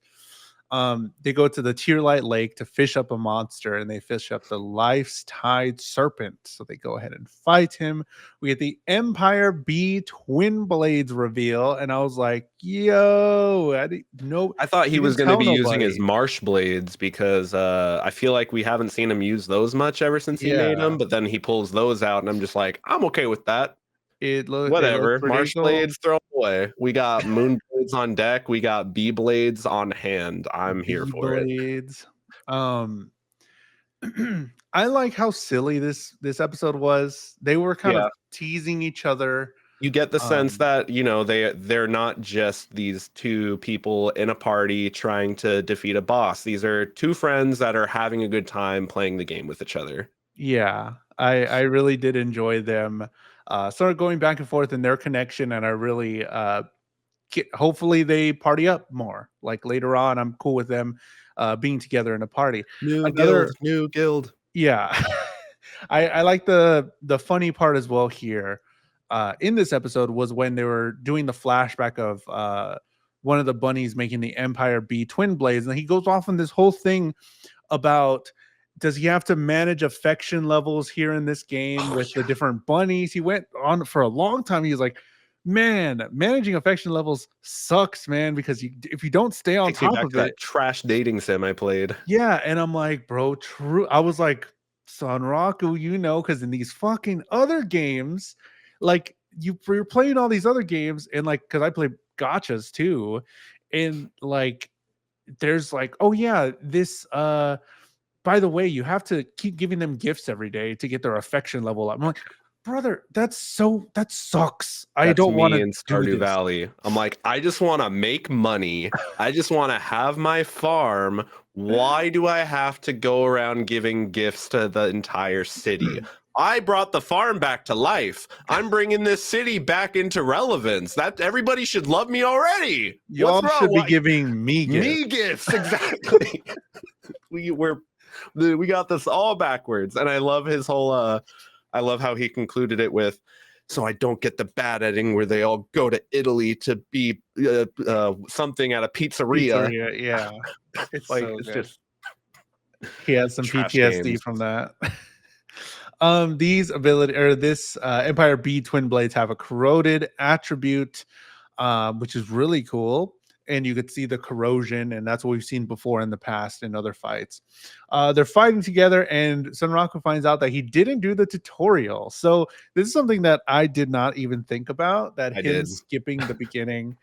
They go to the Tearlight Lake to fish up a monster, and they fish up the Life's Tide Serpent. So they go ahead and fight him. We get the Empire B Twin Blades reveal, and I was like, "Yo, I thought he was didn't going to tell be using his nobody." marsh blades because I feel like we haven't seen him use those much ever since he made Yeah, them. But then he pulls those out, and I'm just like, I'm okay with that. it looked Whatever. pretty Marsh cool. blades, throw 'em away. We got moon blades on deck. We got bee blades on hand. I'm here B for it. Blades. Um, I like how silly this episode was. They were kind of Yeah. teasing each other You get the sense Um, that, they're not just these two people in a party trying to defeat a boss. These are two friends that are having a good time playing the game with each other. yeah, I really did enjoy them sort of going back and forth in their connection, and I really hopefully they party up more. Like later on, I'm cool with them being together in a party. New guild, Another, new guild. yeah, I like the funny part as well here in this episode was when they were doing the flashback of one of the bunnies making the Empire be twin blades, and he goes off on this whole thing about does he have to manage affection levels here in this game Oh with the yeah. different bunnies? He went on for a long time. He's like, man, managing affection levels sucks, man, because if you don't stay on Takes me top back of to that it, trash dating sim I played. yeah. And I'm like, bro, true. I was like, Sonraku, because in these fucking other games, like you're playing all these other games, and like, because I play gotchas too, and like, there's like, oh yeah, this by the way, you have to keep giving them gifts every day to get their affection level up. I'm like, brother, that sucks. I That's don't want me to in do Stardew this. Valley. I'm like, I just want to make money. I just want to have my farm. Why do I have to go around giving gifts to the entire city? I brought the farm back to life. I'm bringing this city back into relevance. That everybody should love me already. What's Y'all wrong? should be Why? giving me gifts. Me gifts, exactly. We got this all backwards, and I love his whole. I love how he concluded it with, "So I don't get the bad ending where they all go to Italy to be something at a pizzeria." Pizzeria, yeah. It's Like so it's good. just He has some trash PTSD games. from that. These ability or this Empire B twin blades have a corroded attribute, which is really cool. And you could see the corrosion, and that's what we've seen before in the past in other fights. They're fighting together, and Sunraku finds out that he didn't do the tutorial. So this is something that I did not even think about. That I him did. skipping the beginning.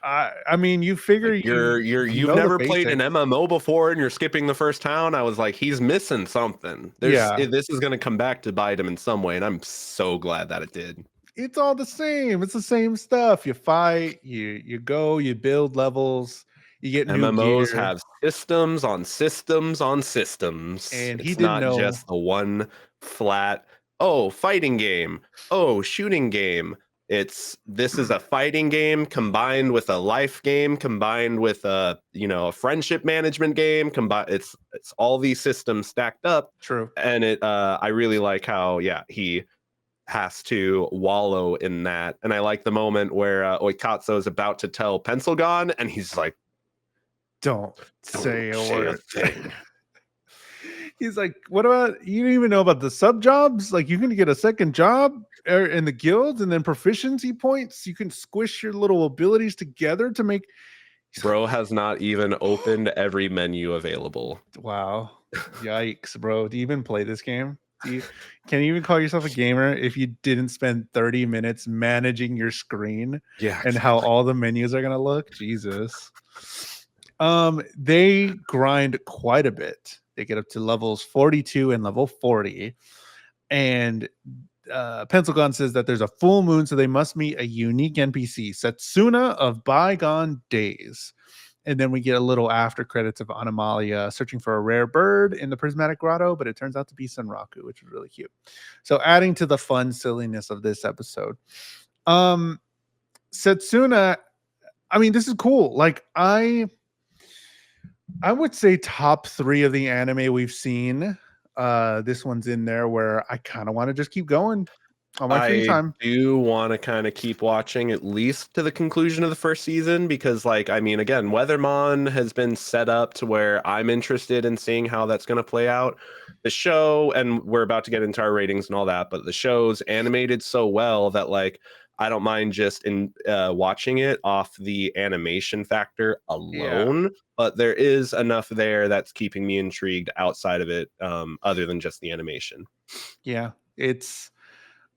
I mean, you figure Like you you've know the never played an basics. MMO before and you're skipping the first town. I was like, he's missing something. Yeah, This is gonna come back to bite him in some way, and I'm so glad that it did. it's all the same. It's the same stuff. You fight, you go, you build levels, you get new MMOs gear. have systems on systems on systems. And he It's didn't not know. just the one flat, oh, fighting game, oh, shooting game. This is a fighting game combined with a life game combined with a friendship management game combined. It's all these systems stacked up, True. and I really like how he has to wallow in that. And I like the moment where Oikatsu is about to tell Pencilgon, and he's like, Don't don't say a say a word. thing. He's like, what about you don't even know about the sub jobs? Like you're gonna get a second job in the guilds and then proficiency points. You can squish your little abilities together to make. Bro has not even opened every menu available. Wow. Yikes, bro. Do you even play this game? Can you even call yourself a gamer if you didn't spend 30 minutes managing your screen Yeah, and how exactly. all the menus are gonna look? Jesus. They grind quite a bit. They get up to levels 42 and level 40. And Pencil Gun says that there's a full moon, so they must meet a unique NPC, Setsuna of Bygone Days. And then we get a little after credits of Anomalia searching for a rare bird in the Prismatic Grotto, but it turns out to be Sunraku, which is really cute. So adding to the fun silliness of this episode. Setsuna, I mean, this is cool. Like I would say top 3 of the anime we've seen. This one's in there where I kind of want to just keep going on my free I time. do want to kind of keep watching at least to the conclusion of the first season because, like, I mean, again, Weathermon has been set up to where I'm interested in seeing how that's going to play out. The show, and we're about to get into our ratings and all that, but the show's animated so well that, like, I don't mind just in watching it off the animation factor Yeah. alone, but there is enough there that's keeping me intrigued outside of it, other than just the animation. Yeah. It's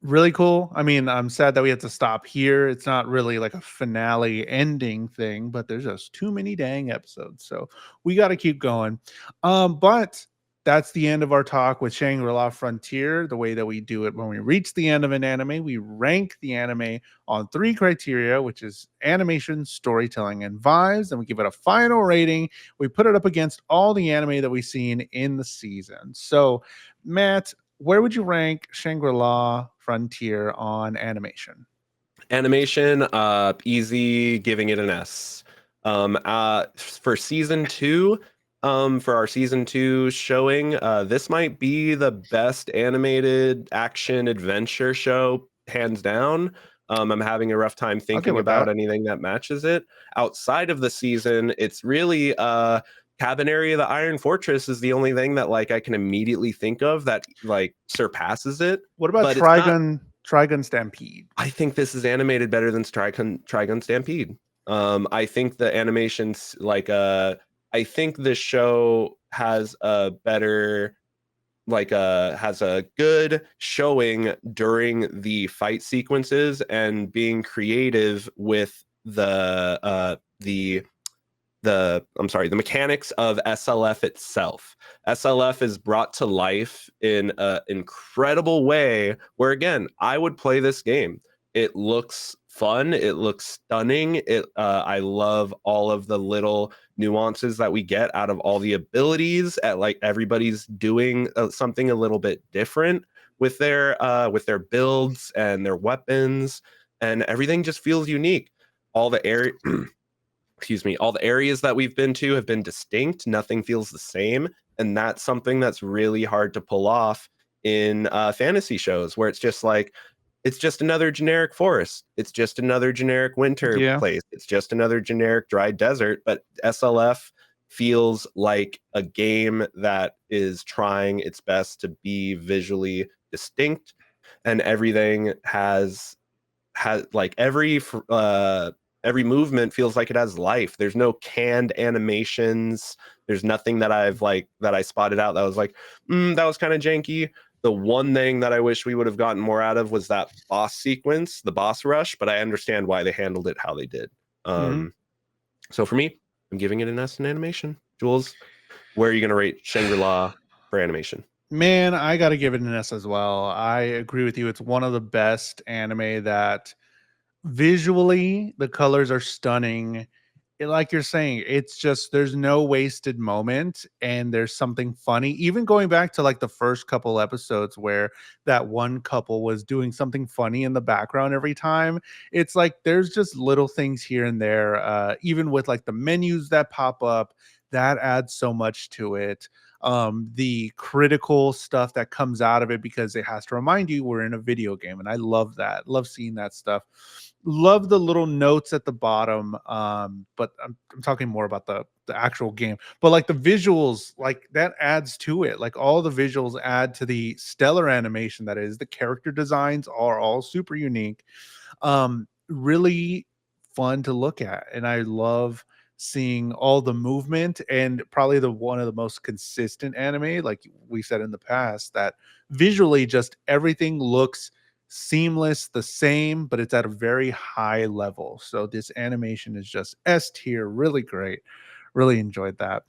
really cool. I mean, I'm sad that we had to stop here. It's not really like a finale ending thing, but there's just too many dang episodes. So we got to keep going. But that's the end of our talk with Shangri-La Frontier. The way that we do it when we reach the end of an anime, we rank the anime on 3 criteria, which is animation, storytelling, and vibes. And we give it a final rating. We put it up against all the anime that we've seen in the season. So, Matt, where would you rank Shangri-La Frontier on animation? Animation, easy, giving it an S. For season two, for our season two showing, this might be the best animated action adventure show, hands down. I'm having a rough time I'll get thinking with about that. anything that matches it. Outside of the season, it's really Cabin Area of the Iron Fortress is the only thing that like I can immediately think of that like surpasses it. What about But it's not Trigun Stampede? I think this is animated better than Trigun Stampede. I think the animations I think this show has a better has a good showing during the fight sequences and being creative with the mechanics of SLF itself. SLF is brought to life in an incredible way where again, I would play this game. It looks fun, it looks stunning. I love all of the little nuances that we get out of all the abilities at like everybody's doing something a little bit different with their builds and their weapons and everything just feels unique. All the area excuse me, all the areas that we've been to have been distinct. Nothing feels the same. And that's something that's really hard to pull off in fantasy shows where it's just like, it's just another generic forest. It's just another generic winter Yeah. place. It's just another generic dry desert. But SLF feels like a game that is trying its best to be visually distinct and everything has like every movement feels like it has life. There's no canned animations. There's nothing that I spotted out that was like, that was kind of janky. The one thing that I wish we would have gotten more out of was that boss sequence, the boss rush, but I understand why they handled it how they did. Mhm. So for me, I'm giving it an S in animation. Jules, where are you going to rate Shangri-La for animation? Man, I got to give it an S as well. I agree with you. It's one of the best anime that visually the colors are stunning. Like you're saying, it's just there's no wasted moment and there's something funny. Even going back to like the first couple episodes where that one couple was doing something funny in the background every time. It's like there's just little things here and there. Even with like the menus that pop up, that adds so much to it. The critical stuff that comes out of it because it has to remind you we're in a video game, and I love that. Love seeing that stuff. Love the little notes at the bottom. But I'm talking more about the actual game. But like the visuals, like that adds to it. Like all the visuals add to the stellar animation that is. The character designs are all super unique. Really fun to look at, and I love seeing all the movement and probably the one of the most consistent anime like we said in the past that visually just everything looks seamless the same but it's at a very high level. So this animation is just S tier, really great. Really enjoyed that.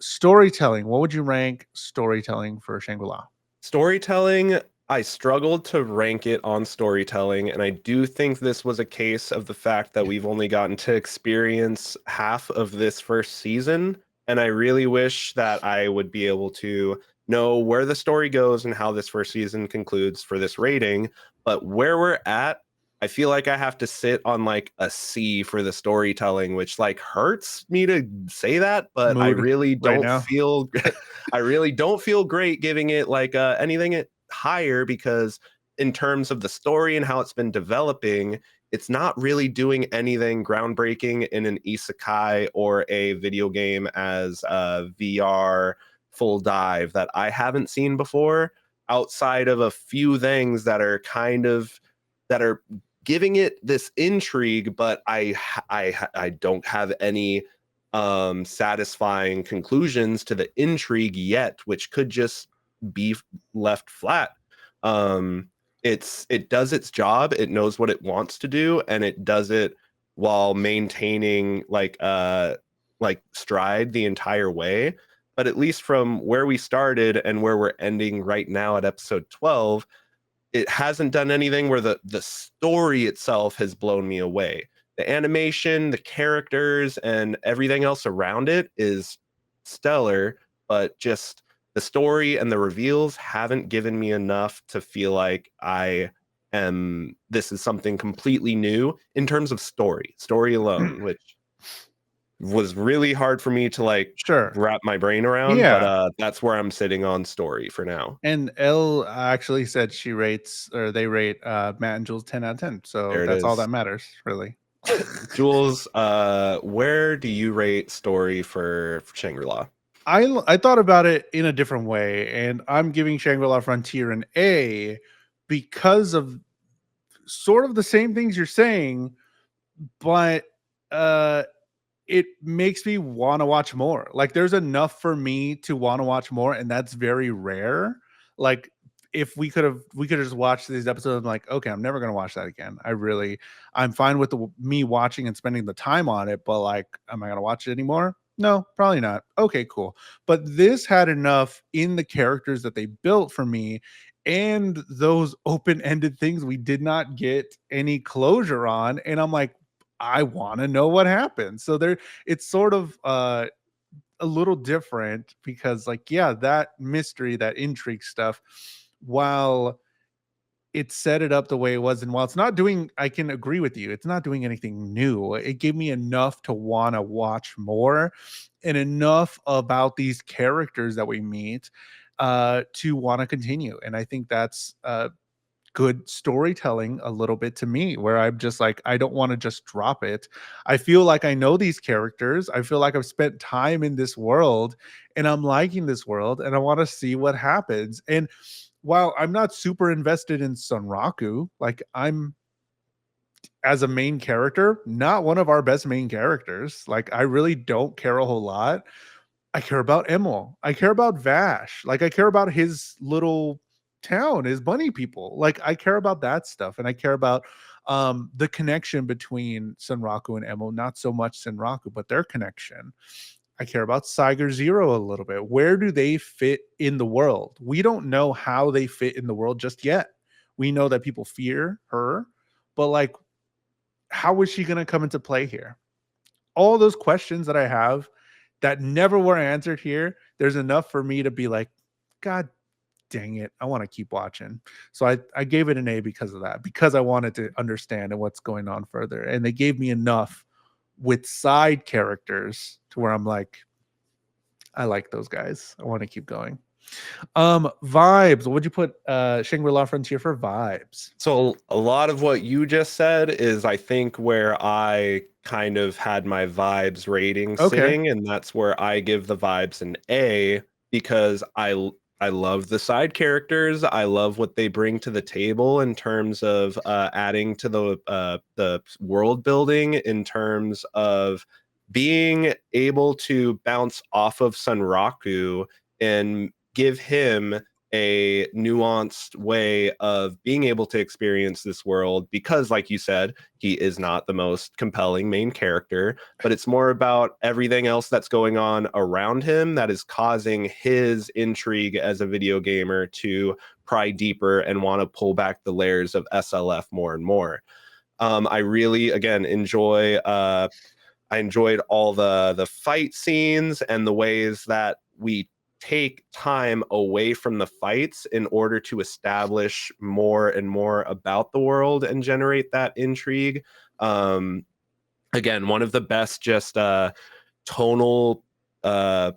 Storytelling, what would you rank storytelling for Shangri-La? Storytelling, I struggled to rank it on storytelling, and I do think this was a case of the fact that we've only gotten to experience half of this first season, and I really wish that I would be able to know where the story goes and how this first season concludes for this rating. But where we're at, I feel like I have to sit on like a C for the storytelling, which like hurts me to say that, but Mood right now. I really don't feel great giving it like anything higher because in terms of the story and how it's been developing, it's not really doing anything groundbreaking in an isekai or a video game as a VR full dive that I haven't seen before outside of a few things that are giving it this intrigue, but I don't have any satisfying conclusions to the intrigue yet, which could just be left flat. Um, it does its job, it knows what it wants to do, and it does it while maintaining like stride the entire way. but at least from where we started and where we're ending right now at episode 12, it hasn't done anything where the story itself has blown me away. The animation, the characters, and everything else around it is stellar, but just the story and the reveals haven't given me enough to feel like this is something completely new in terms of story alone, which was really hard for me to like Sure. wrap my brain around, but Yeah. that's where I'm sitting on story for now. And Elle actually said she rates, or they rate Matt and Jules 10 out of 10. So There it that's all is. that matters, really. Jules, where do you rate story for Shangri-La? I thought about it in a different way, and I'm giving Shangri-La Frontier an A because of sort of the same things you're saying, but uh it makes me want to watch more. Like there's enough for me to want to watch more, and that's very rare. Like if we could just watch these episodes. I'm like, okay, I'm never gonna watch that again. I'm fine with me watching and spending the time on it, but like, am I gonna watch it anymore? No, probably not. Okay, cool. But this had enough in the characters that they built for me, and those open-ended things we did not get any closure on. And I'm like, I want to know what happened. So there, it's sort of a little different because, like, yeah, that mystery, that intrigue stuff, while it set it up the way it was, and while it's not doing, I can agree with you, it's not doing anything new. It gave me enough to want to watch more, and enough about these characters that we meet to want to continue. And I think that's good storytelling a little bit to me, where I'm just like, I don't want to just drop it. I feel like I know these characters. I feel like I've spent time in this world, and I'm liking this world, and I want to see what happens. And while I'm not super invested in Sunraku, like, I'm, as a main character, not one of our best main characters. Like, I really don't care a whole lot. I care about Emil. I care about Vash. Like, I care about his little town, his bunny people. Like, I care about that stuff. And I care about the connection between Senraku and Emil. Not so much Senraku, but their connection. I care about Saiger Zero a little bit. Where do they fit in the world? We don't know how they fit in the world just yet. We know that people fear her, but like, how is she going to come into play here? All those questions that I have that never were answered here, there's enough for me to be like, God dang it, I want to keep watching. So I gave it an A because of that, because I wanted to understand and what's going on further. And they gave me enough with side characters to where I'm like, I like those guys. I want to keep going. Vibes. What would you put Shangri-La Frontier for vibes? So a lot of what you just said is, I think, where I kind of had my vibes rating Okay. sitting, and that's where I give the vibes an A, because I love the side characters. I love what they bring to the table in terms of adding to the world building, in terms of being able to bounce off of Sunraku and give him a nuanced way of being able to experience this world, because like you said, he is not the most compelling main character, but it's more about everything else that's going on around him that is causing his intrigue as a video gamer to pry deeper and want to pull back the layers of SLF more and more. I really, again, I enjoyed all the fight scenes and the ways that we take time away from the fights in order to establish more and more about the world and generate that intrigue. Um, Again, one of the best just tonal uh,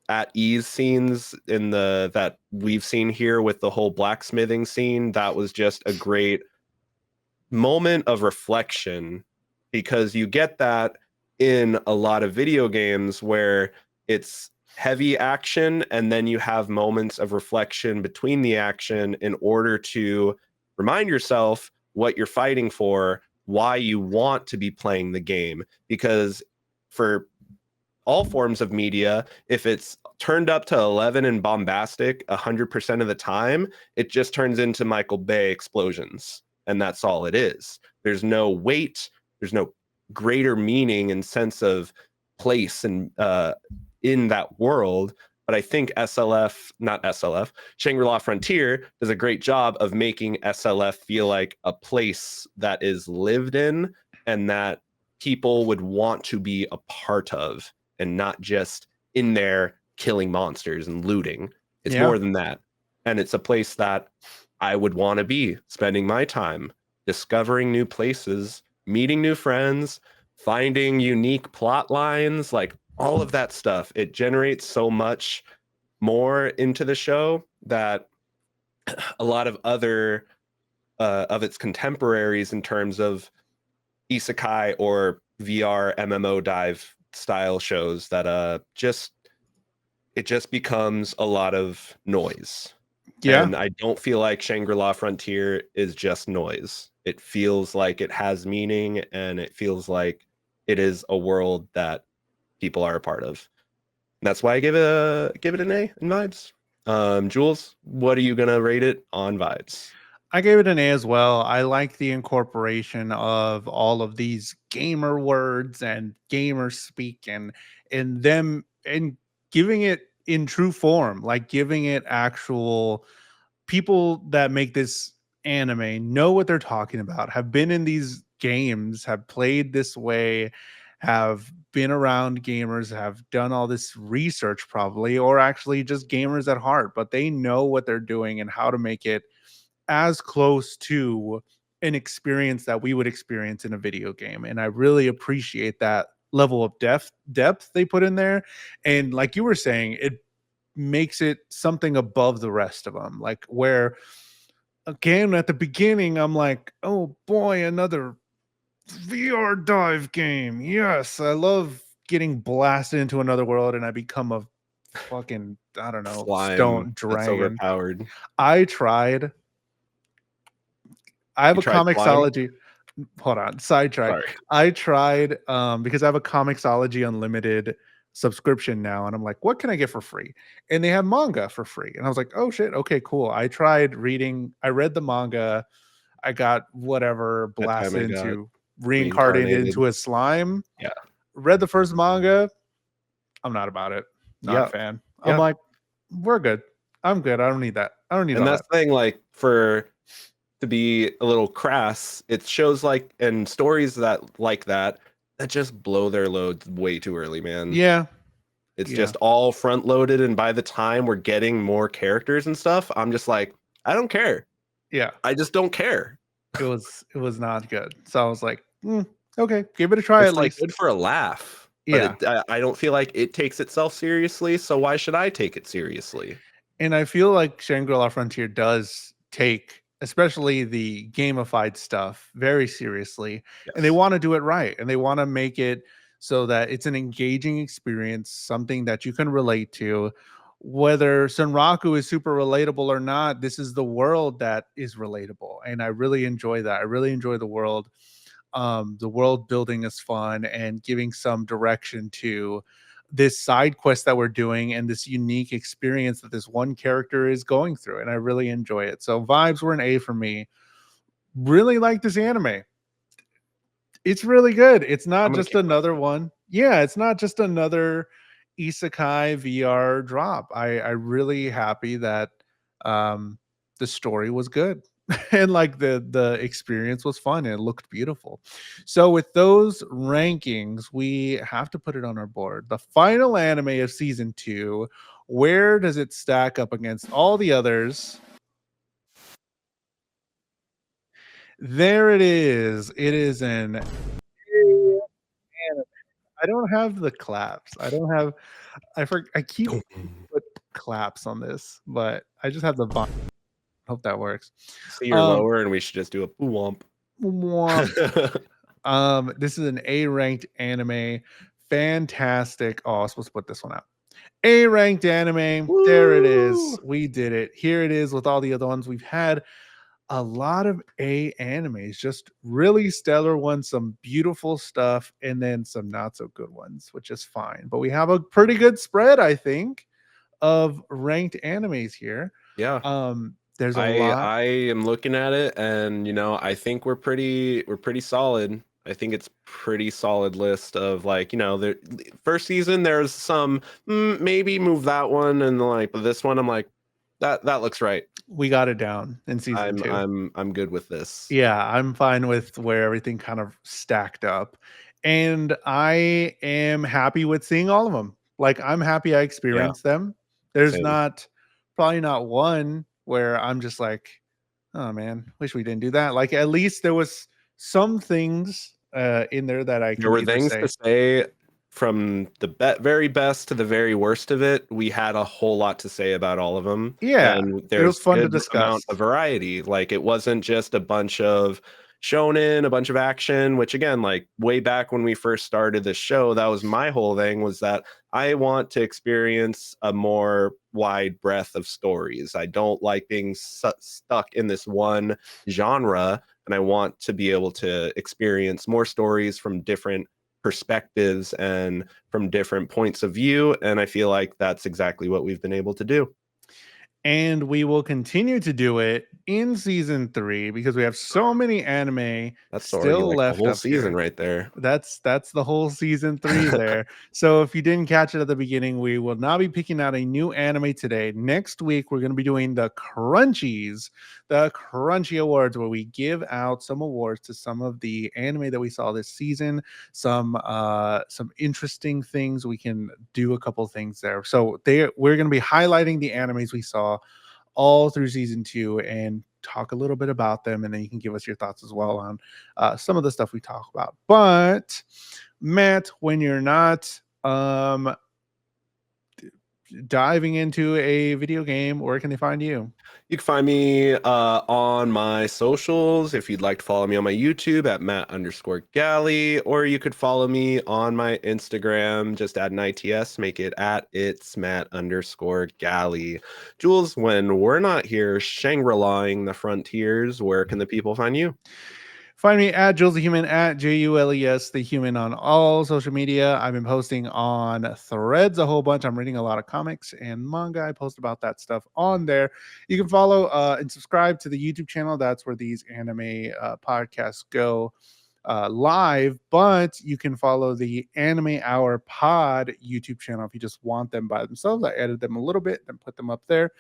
at ease scenes in the that we've seen here with the whole blacksmithing scene. That was just a great moment of reflection, because you get that in a lot of video games where it's heavy action and then you have moments of reflection between the action in order to remind yourself what you're fighting for, why you want to be playing the game. Because for all forms of media, if it's turned up to 11 and bombastic 100% of the time, it just turns into Michael Bay explosions. And that's all it is. There's no weight, there's no greater meaning and sense of place and in that world. But I think not SLF, Shangri-La Frontier does a great job of making SLF feel like a place that is lived in and that people would want to be a part of, and not just in there killing monsters and looting. It's Yeah. more than that. And it's a place that I would want to be spending my time discovering new places, meeting new friends, finding unique plot lines, like all of that stuff. It generates so much more into the show that a lot of other of its contemporaries in terms of isekai or VR MMO dive style shows that just it just becomes a lot of noise. Yeah. And I don't feel like Shangri-La Frontier is just noise. It feels like it has meaning, and it feels like it is a world that people are a part of. And that's why I give it an A in vibes. Jules, what are you gonna rate it on vibes? I gave it an A as well. I like the incorporation of all of these gamer words and gamer speak and them and giving it in true form, like giving it actual people that make this anime know what they're talking about, have been in these games, have played this way, have been around gamers, have done all this research probably, or actually just gamers at heart, but they know what they're doing and how to make it as close to an experience that we would experience in a video game. And I really appreciate that level of depth they put in there. And like you were saying, it makes it something above the rest of them. Like where again at the beginning, I'm like, oh boy, another VR dive game. Yes, I love getting blasted into another world and I become a fucking, I don't know, Slime stone that's dragon. overpowered. I tried I have You a tried slime? Comixology. Hold on, sidetrack. Sorry. I tried because I have a Comixology Unlimited subscription now, and I'm like, what can I get for free? And they have manga for free, and I was like, oh shit, okay, cool. I tried reading. I read the manga. I got whatever That time blasted I got into reincarnated reincarnated. into a slime. Yeah. Read the first manga. I'm not about it. Not a Yep. fan. I'm Yep. like, we're good. I'm good. I don't need that. I don't need And all that's that. the thing, like, for to be a little crass, it shows like and stories that just blow their loads way too early, man. Yeah, It's yeah, just all front loaded, and by the time we're getting more characters and stuff, I'm just like, I don't care. yeah. I just don't care. It was not good. So I was like, okay, give it a try at It's like least. good for a laugh, but Yeah. I don't feel like it takes itself seriously. So why should I take it seriously? And I feel like Shangri-La Frontier does take, especially the gamified stuff, very seriously. And they Yes. want to do it right. And they want to make it so that it's an engaging experience, something that you can relate to. Whether Sunraku is super relatable or not, this is the world that is relatable. And I really enjoy that. I really enjoy the world building is fun and giving some direction to this side quest that we're doing and this unique experience that this one character is going through, and I really enjoy it. So vibes were an A for me. Really like this anime. It's really good. It's I'm not gonna just keep another watching. one. Yeah, it's not just another isekai VR drop. I really happy that um the story was good and like the experience was fun and it looked beautiful. So with those rankings, we have to put it on our board. The final anime of season 2, where does it stack up against all the others? There it is. It is an I don't have the claps. I don't have I keep put claps on this, but I just have the vibe. Hope that works. See, you're Um, lower, and we should just do a boo womp. womp. This is an A ranked anime. Fantastic. Oh, I was supposed to put this one out. A ranked anime. There it is. Woo! We did it. Here it is with all the other ones. We've had a lot of A animes, just really stellar ones, some beautiful stuff, and then some not so good ones, which is fine. But we have a pretty good spread, I think, of ranked animes here. Yeah. There's a I lot. I am looking at it, and I think we're pretty solid. I think it's pretty solid list of like, the first season there's some maybe move that one, and like, but this one I'm like, that looks right. We got it down in season I'm 2. I'm I'm good with this. Yeah, I'm fine with where everything kind of stacked up. And I am happy with seeing all of them. Like, I'm happy I Yeah, experienced them. There's same. not probably not one where I'm just like, oh man, wish we didn't do that. Like, at least there was some things in there that I There can were either things to say, say from the very best to the very worst of it. We had a whole lot to say about all of them, yeah, and it was there's fun to good discuss. amount of variety. Like it wasn't just a bunch of shonen, a bunch of action, which again, like way back when we first started the show, that was my whole thing, was that I want to experience a more wide breadth of stories. I don't like being stuck in this one genre, and I want to be able to experience more stories from different perspectives and from different points of view. And I feel like that's exactly what we've been able to do. And we will continue to do it in season 3 because we have so many anime That's already still like a left whole up season here. right there. That's the whole season 3 there. So if you didn't catch it at the beginning, we will now be picking out a new anime today. Next week, we're going to be doing the Crunchy Awards, where we give out some awards to some of the anime that we saw this season. Some interesting things. We can do a couple things there. So we're going to be highlighting the animes we saw all through season 2 and talk a little bit about them, and then you can give us your thoughts as well on some of the stuff we talk about. But Matt, when you're not diving into a video game, where can they find you? You can find me on my socials if you'd like to follow me on my YouTube at Matt_Galley, or you could follow me on my Instagram. Just add an ITS, make it at it's Matt_Galley. Jules, when we're not here Shangri-Laing the frontiers, where can the people find you? Find me at JulesTheHuman, at JULES the Human, on all social media. I've been posting on Threads a whole bunch. I'm reading a lot of comics and manga. I post about that stuff on there. You can follow and subscribe to the YouTube channel. That's where these anime podcasts go live. But you can follow the Anime Hour Pod YouTube channel if you just want them by themselves. I edited them a little bit, then put them up there.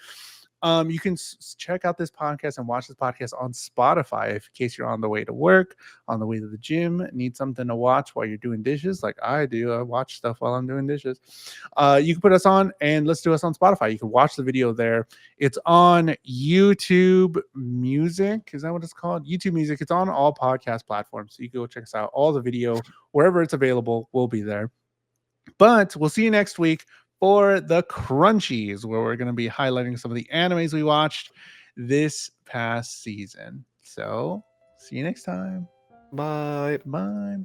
You can check out this podcast and watch this podcast on Spotify if, in case you're on the way to work, on the way to the gym, need something to watch while you're doing dishes, like I do. I watch stuff while I'm doing dishes. You can put us on and let's do us on Spotify. You can watch the video there. It's on YouTube Music. Is that what it's called? YouTube Music. It's on all podcast platforms. So you can go check us out. All the video, wherever it's available, will be there. But we'll see you next week for the Crunchies, where we're going to be highlighting some of the animes we watched this past season. So, see you next time. Bye. Bye.